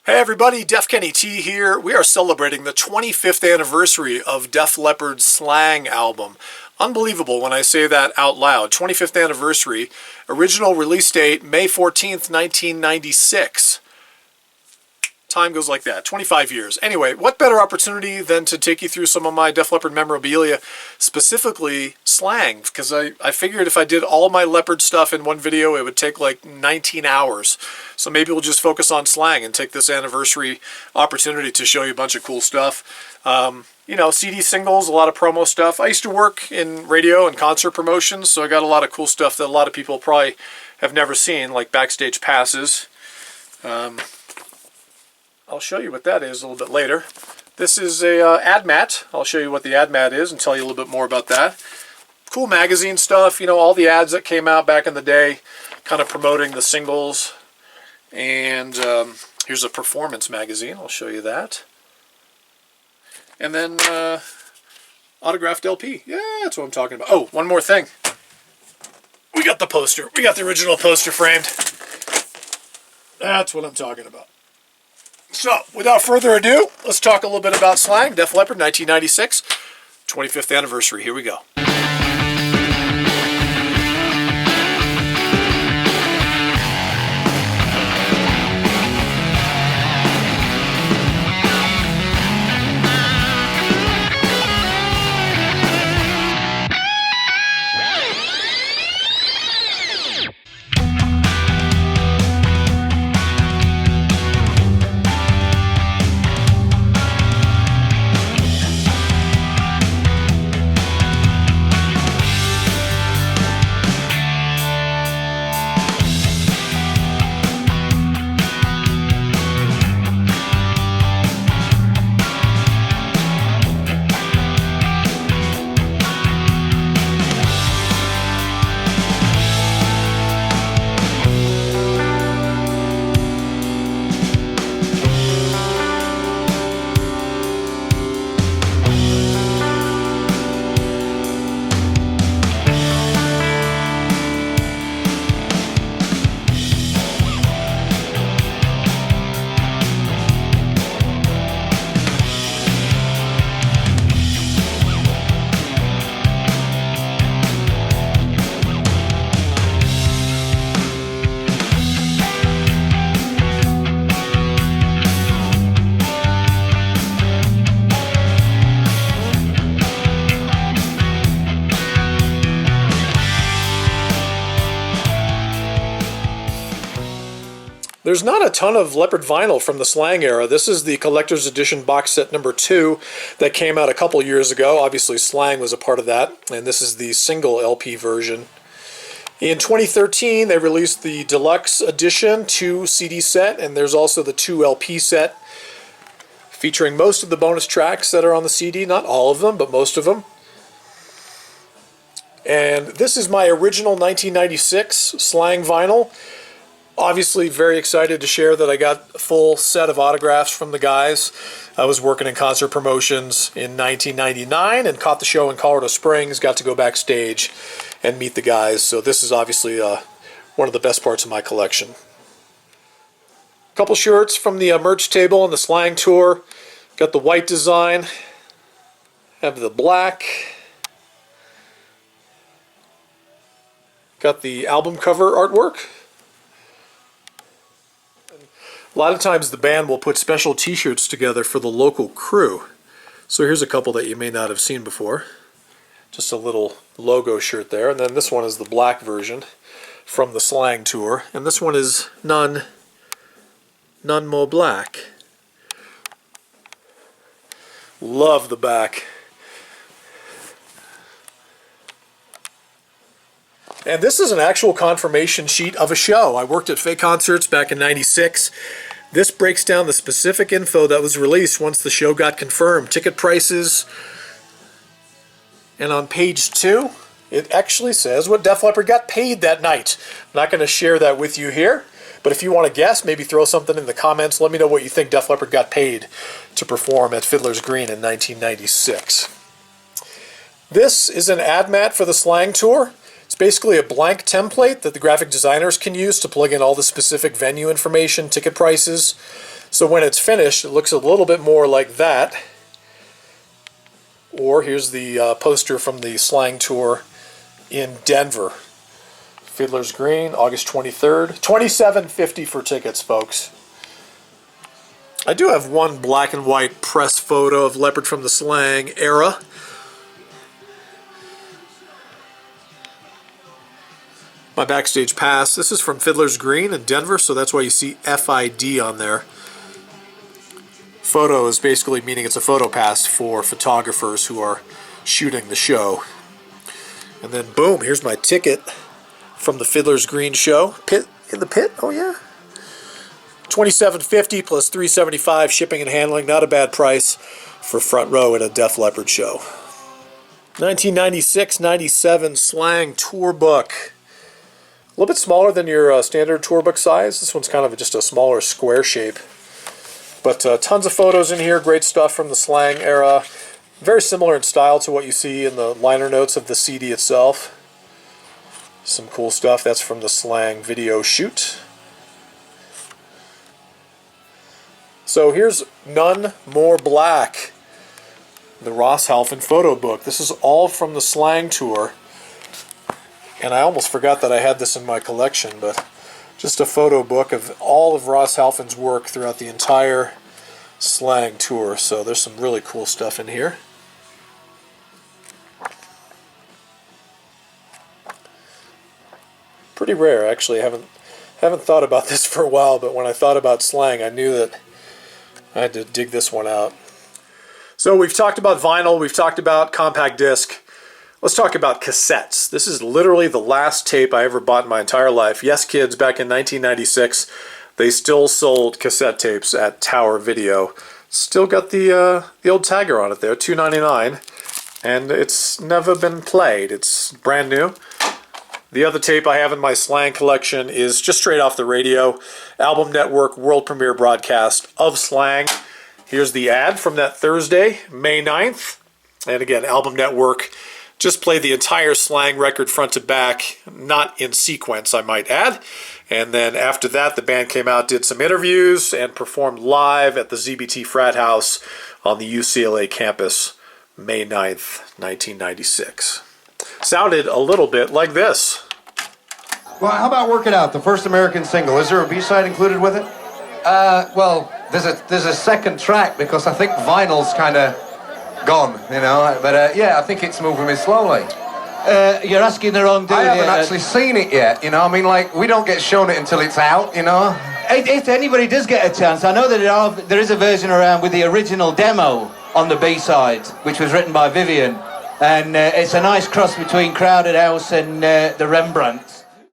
Hey everybody, Def Kenny T here. We are celebrating the 25th anniversary of Def Leppard's Slang album. Unbelievable when I say that out loud. 25th anniversary. Original release date, May 14th, 1996. Time goes like that, 25 years. Anyway, what better opportunity than to take you through some of my Def Leppard memorabilia, specifically slang, because I figured if I did all my Leppard stuff in one video, it would take like 19 hours. So maybe we'll just focus on slang and take this anniversary opportunity to show you a bunch of cool stuff. You know, CD singles, a lot of promo stuff. I used to work in radio and concert promotions, so I got a lot of cool stuff that a lot of people probably have never seen, like Backstage passes. I'll show you what that is a little bit later. This is a ad mat. I'll show you what the ad mat is and tell you a little bit more about that. Cool magazine stuff, you know, all the ads that came out back in the day, kind of promoting the singles. And here's a performance magazine. I'll show you that. And then autographed LP. Yeah, that's what I'm talking about. Oh, one more thing. We got the poster. We got the original poster framed. That's what I'm talking about. So, without further ado, let's talk a little bit about Slang, Def Leppard, 1996, 25th anniversary. Here we go. There's not a ton of Leppard vinyl from the Slang era. This is the collector's edition box set number 2 that came out a couple years ago. Obviously Slang was a part of that, and this is the single LP version. In 2013 they released the deluxe edition 2 CD set, and there's also the 2 LP set featuring most of the bonus tracks that are on the CD. Not all of them, but most of them. And this is my original 1996 Slang vinyl. Obviously very excited to share that I got a full set of autographs from the guys. I was working in concert promotions in 1999 and caught the show in Colorado Springs, got to go backstage and meet the guys. So this is obviously one of the best parts of my collection. A couple shirts from the merch table on the Slang tour. Got the white design, have the black. Got the album cover artwork. A lot of times the band will put special t-shirts together for the local crew. So here's a couple that you may not have seen before. Just a little logo shirt there. And then this one is the black version from the Slang tour. And this one is none more black. Love the back. And this is an actual confirmation sheet of a show. I worked at Fake Concerts back in '96. This breaks down the specific info that was released once the show got confirmed. Ticket prices. And on page 2, it actually says what Def Leppard got paid that night. I'm not going to share that with you here, but if you want to guess, maybe throw something in the comments. Let me know what you think Def Leppard got paid to perform at Fiddler's Green in 1996. This is an ad mat for the Slang tour. It's basically a blank template that the graphic designers can use to plug in all the specific venue information, ticket prices. So when it's finished, it looks a little bit more like that. Or here's the poster from the Slang Tour in Denver. Fiddler's Green, August 23rd. $27.50 for tickets, folks. I do have one black and white press photo of Leppard from the Slang era. My Backstage pass. This is from Fiddler's Green in Denver, so that's why you see FID on there. Photo is basically meaning it's a photo pass for photographers who are shooting the show. And then boom, here's my ticket from the Fiddler's Green show. Pit in the pit? Oh yeah. $27.50 plus $3.75 shipping and handling. Not a bad price for front row at a Def Leppard show. 1996-97 Slang tour book. A little bit smaller than your standard tour book size. This one's kind of just a smaller square shape. But tons of photos in here. Great stuff from the Slang era. Very similar in style to what you see in the liner notes of the CD itself. Some cool stuff. That's from the Slang video shoot. So here's None More Black, the Ross Halfin photo book. This is all from the Slang tour. And I almost forgot that I had this in my collection, but just a photo book of all of Ross Halfin's work throughout the entire Slang tour. So there's some really cool stuff in here. Pretty rare, actually. I haven't thought about this for a while, but when I thought about Slang, I knew that I had to dig this one out. So we've talked about vinyl, we've talked about compact disc. Let's talk about cassettes. This is literally the last tape I ever bought in my entire life. Yes, kids, back in 1996, they still sold cassette tapes at Tower Video. Still got the old tagger on it there, $2.99, and it's never been played. It's brand new. The other tape I have in my Slang collection is just straight off the radio. Album Network world premiere broadcast of Slang. Here's the ad from that Thursday, May 9th. And again, Album Network just played the entire Slang record front to back, not in sequence, I might add. And then after that, the band came out, did some interviews, and performed live at the ZBT Frat House on the UCLA campus, May 9th, 1996. Sounded a little bit like this. Well, how about Work It Out, the first American single? Is there a B-side included with it? Well, there's a second track because I think vinyl's kind of gone, you know. But yeah, I think it's moving me slowly. You're asking the wrong dude. I haven't actually seen it yet, you know. I mean, like, we don't get shown it until it's out, you know. If anybody does get a chance, I know that there is a version around with the original demo on the B-side, which was written by Vivian. And it's a nice cross between Crowded House and the Rembrandts.